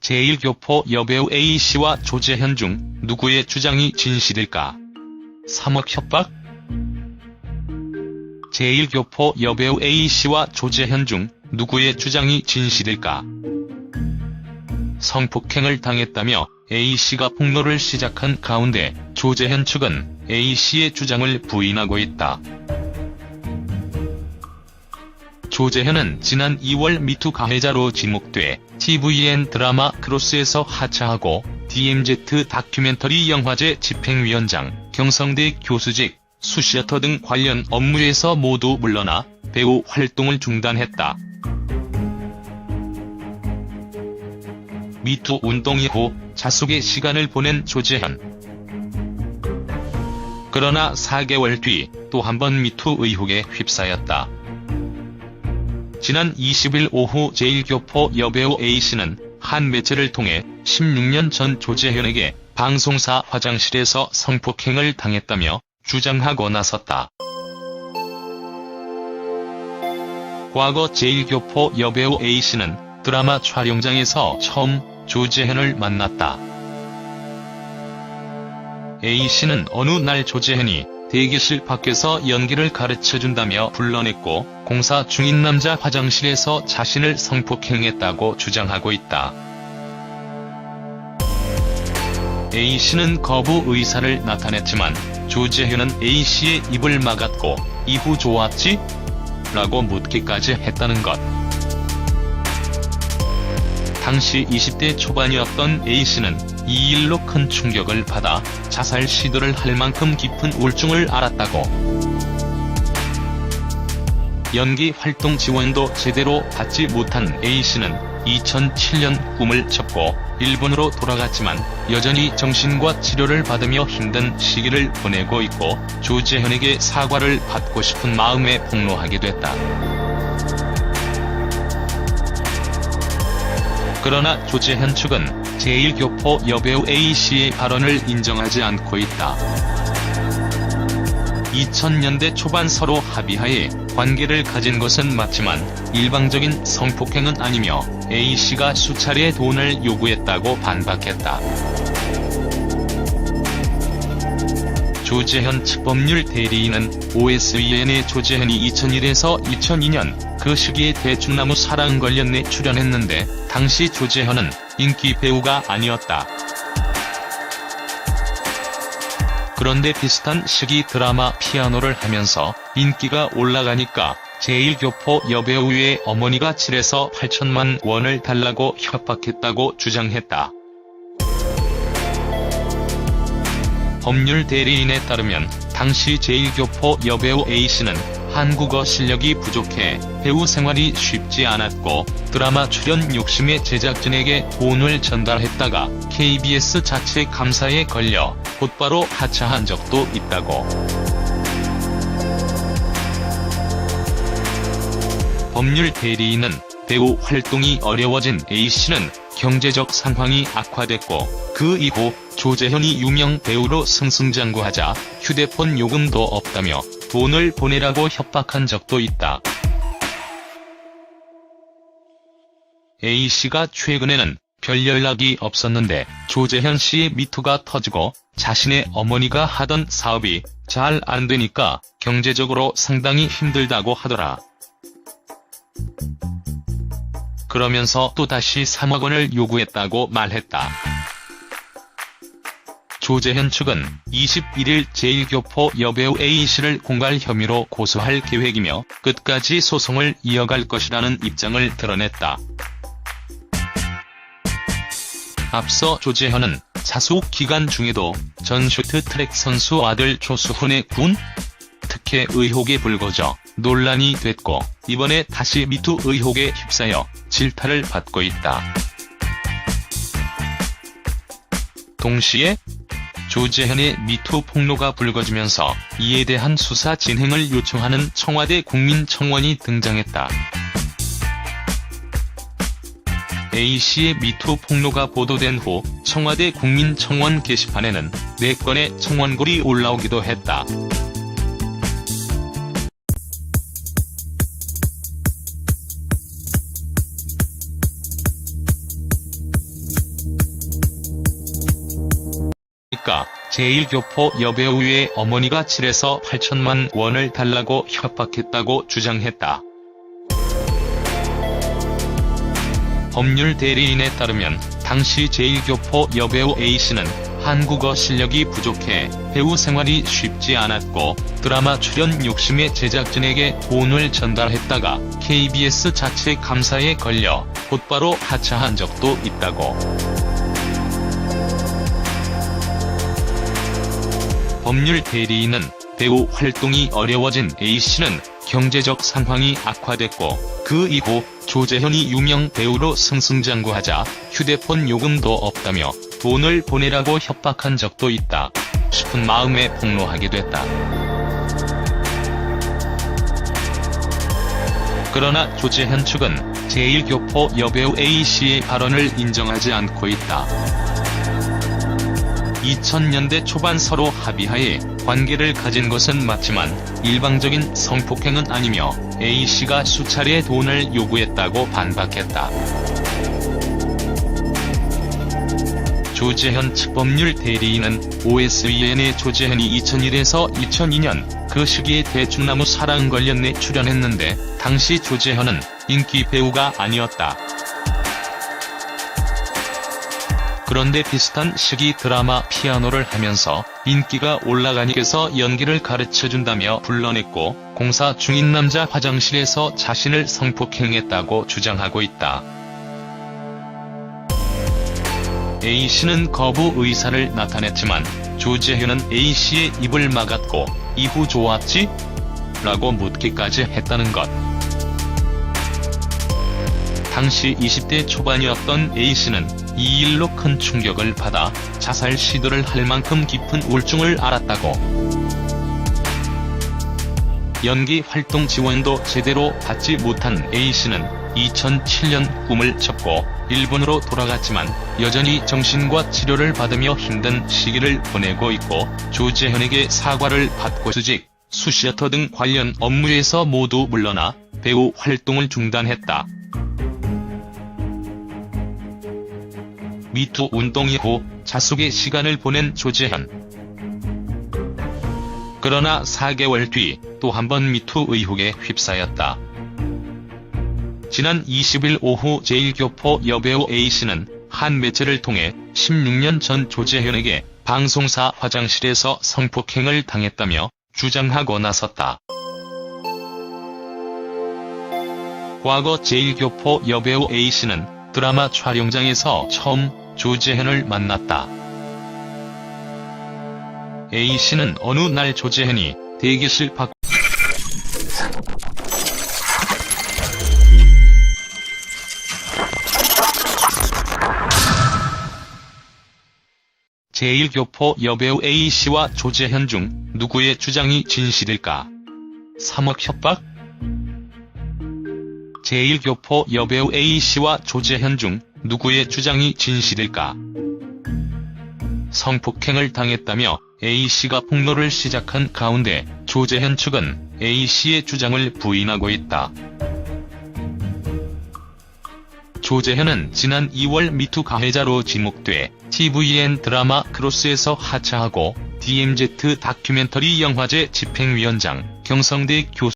제1교포 여배우 A씨와 조재현 중 누구의 주장이 진실일까? 3억 협박? 제1교포 여배우 A씨와 조재현 중 누구의 주장이 진실일까? 성폭행을 당했다며 A씨가 폭로를 시작한 가운데 조재현 측은 A씨의 주장을 부인하고 있다. 조재현은 지난 2월 미투 가해자로 지목돼 tvN 드라마 크로스에서 하차하고 DMZ 다큐멘터리 영화제 집행위원장, 경성대 교수직, 수시어터 등 관련 업무에서 모두 물러나 배우 활동을 중단했다. 미투 운동 이후 자숙의 시간을 보낸 조재현. 그러나 4개월 뒤 또 한 번 미투 의혹에 휩싸였다. 지난 20일 오후 제1교포 여배우 A씨는 한 매체를 통해 16년 전 조재현에게 방송사 화장실에서 성폭행을 당했다며 주장하고 나섰다. 과거 제1교포 여배우 A씨는 드라마 촬영장에서 처음 조재현을 만났다. A씨는 어느 날 조재현이 대기실 밖에서 연기를 가르쳐준다며 불러냈고 공사 중인 남자 화장실에서 자신을 성폭행했다고 주장하고 있다. A씨는 거부 의사를 나타냈지만 조재현은 A씨의 입을 막았고 이후 좋았지? 라고 묻기까지 했다는 것. 당시 20대 초반이었던 A씨는 이 일로 큰 충격을 받아 자살 시도를 할 만큼 깊은 우울증을 앓았다고. 연기 활동 지원도 제대로 받지 못한 A씨는 2007년 꿈을 접고 일본으로 돌아갔지만 여전히 정신과 치료를 받으며 힘든 시기를 보내고 있고 조재현에게 사과를 받고 싶은 마음에 폭로하게 됐다. 그러나 조재현 측은 제1교포 여배우 A씨의 발언을 인정하지 않고 있다. 2000년대 초반 서로 합의하에 관계를 가진 것은 맞지만 일방적인 성폭행은 아니며 A씨가 수차례 돈을 요구했다고 반박했다. 조재현 측 법률 대리인은 OSEN의 조재현이 2001에서 2002년 그 시기에 대충나무 사랑 관련에 출연했는데 당시 조재현은 인기 배우가 아니었다. 그런데 비슷한 시기 드라마 피아노를 하면서 인기가 올라가니까 제1교포 여배우의 어머니가 7에서 8천만 원을 달라고 협박했다고 주장했다. 법률 대리인에 따르면 당시 제1교포 여배우 A씨는 한국어 실력이 부족해 배우 생활이 쉽지 않았고 드라마 출연 욕심에 제작진에게 돈을 전달했다가 KBS 자체 감사에 걸려 곧바로 하차한 적도 있다고. 법률 대리인은 배우 활동이 어려워진 A씨는 경제적 상황이 악화됐고 그 이후 조재현이 유명 배우로 승승장구하자 휴대폰 요금도 없다며 돈을 보내라고 협박한 적도 있다. A씨가 최근에는 별 연락이 없었는데 조재현 씨의 미투가 터지고 자신의 어머니가 하던 사업이 잘 안 되니까 경제적으로 상당히 힘들다고 하더라. 그러면서 또다시 3억 원을 요구했다고 말했다. 조재현 측은 21일 제1교포 여배우 A씨를 공갈 혐의로 고소할 계획이며 끝까지 소송을 이어갈 것이라는 입장을 드러냈다. 앞서 조재현은 자숙 기간 중에도 전 쇼트트랙 선수 아들 조수훈의 군 특혜 의혹에 불거져 논란이 됐고 이번에 다시 미투 의혹에 휩싸여 질타를 받고 있다. 동시에 조재현의 미투 폭로가 불거지면서 이에 대한 수사 진행을 요청하는 청와대 국민청원이 등장했다. A씨의 미투 폭로가 보도된 후 청와대 국민청원 게시판에는 4건의 청원글이 올라오기도 했다. 제1교포 여배우의 어머니가 7에서 8천만 원을 달라고 협박했다고 주장했다. 법률 대리인에 따르면 당시 제1교포 여배우 A씨는 한국어 실력이 부족해 배우 생활이 쉽지 않았고 드라마 출연 욕심에 제작진에게 돈을 전달했다가 KBS 자체 감사에 걸려 곧바로 하차한 적도 있다고. 법률 대리인은 배우 활동이 어려워진 A씨는 경제적 상황이 악화됐고 그 이후 조재현이 유명 배우로 승승장구하자 휴대폰 요금도 없다며 돈을 보내라고 협박한 적도 있다 싶은 마음에 폭로하게 됐다. 그러나 조재현 측은 제1교포 여배우 A씨의 발언을 인정하지 않고 있다. 2000년대 초반 서로 합의하에 관계를 가진 것은 맞지만 일방적인 성폭행은 아니며 A씨가 수차례 돈을 요구했다고 반박했다. 조재현 측 법률 대리인은 OSEN의 조재현이 2001에서 2002년 그 시기에 대충나무 사랑 관련에 출연했는데 당시 조재현은 인기 배우가 아니었다. 그런데 비슷한 시기 드라마 피아노를 하면서 인기가 올라가니께서 연기를 가르쳐준다며 불러냈고 공사 중인 남자 화장실에서 자신을 성폭행했다고 주장하고 있다. A씨는 거부 의사를 나타냈지만 조재현은 A씨의 입을 막았고 이후 좋았지? 라고 묻기까지 했다는 것. 당시 20대 초반이었던 A씨는 이 일로 큰 충격을 받아 자살 시도를 할 만큼 깊은 우울증을 앓았다고. 연기 활동 지원도 제대로 받지 못한 A씨는 2007년 꿈을 접고 일본으로 돌아갔지만 여전히 정신과 치료를 받으며 힘든 시기를 보내고 있고 조재현에게 사과를 받고 수직, 수시어터 등 관련 업무에서 모두 물러나 배우 활동을 중단했다. 미투 운동 이후 자숙의 시간을 보낸 조재현. 그러나 4개월 뒤 또 한 번 미투 의혹에 휩싸였다. 지난 20일 오후 제1교포 여배우 A씨는 한 매체를 통해 16년 전 조재현에게 방송사 화장실에서 성폭행을 당했다며 주장하고 나섰다. 과거 제1교포 여배우 A씨는 드라마 촬영장에서 처음 조재현을 만났다. A씨는 어느 날 조재현이 대기실 밖 제1교포 여배우 A씨와 조재현 중 누구의 주장이 진실일까? 3억 협박? 제1교포 여배우 A씨와 조재현 중 누구의 주장이 진실일까? 성폭행을 당했다며 A씨가 폭로를 시작한 가운데 조재현 측은 A씨의 주장을 부인하고 있다. 조재현은 지난 2월 미투 가해자로 지목돼 tvN 드라마 크로스에서 하차하고 DMZ 다큐멘터리 영화제 집행위원장, 경성대 교수